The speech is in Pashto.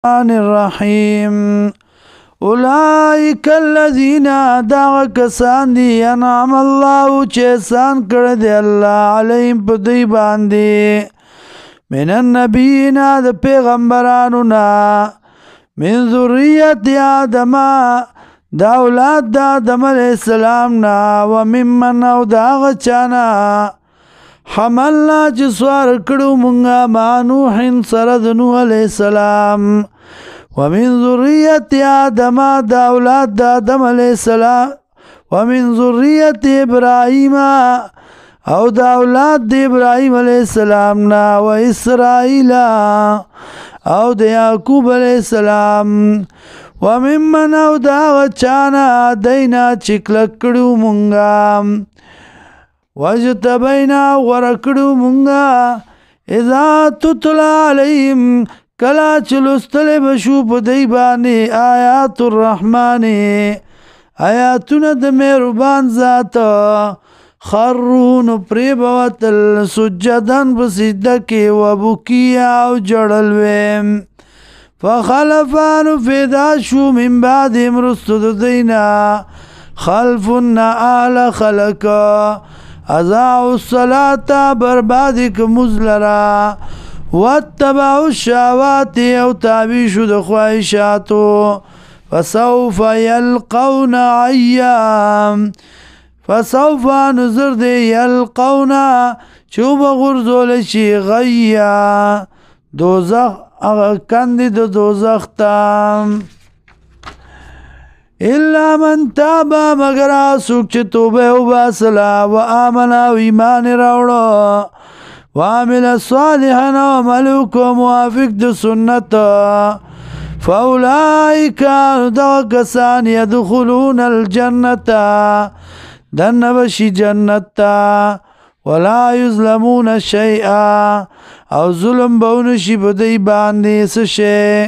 الرحمن الرحیم اولئک الذین دا کسان دی انعم الله چې احسان کړی دی الله علیهم په دوی باندې من النبیین د پیغمبرانو نه من ذریت آدم دا اولاد د آدم علیہ السلام نه وممن او دا هغه چانا حملنا چې سوار کړو مونږه مع نوح سره د نوح علیہ السلام ومن ذریت آدم دا اولاد د آدم علیہ السلام ومن ذریت ابراهیم او دا اولاد د ابراهیم علیہ السلام نا و اسرائیل او د یعقوب علیہ السلام وممن او دا غچانا دینا چکلکڑو منگا وجتبینا ورکڑو منگا اذا تتلا علیہم کلا چلستل بشو پا دیبانی آیات الرحمن آیاتون د مهربان ذات خرون پریبوتل سجدن بسجدکی و بکیا او جڑلویم فخلفانو فیدا شو من بعد مرستد دینا خلفنا آل خلق ازاعو الصلاة بربادک مزلرا واتبعو الشهوات او تابیشو دخواهشاتو فسوف یلقون عیام فسوف نظر دی یلقون چوب غرزول شی غیا دوزخ کندی د دوزخ تام الا من تابا مگر آسوک چه توبه و باسلا و آمنا و ایمان راوڑا و عمل صالحا و ملوک و موافق د سنت فاولائک دو کسان یدخلون الجنت دن بشی جنت ولا یظلمون شیئا او ظلم بونشی بدی باندی سشے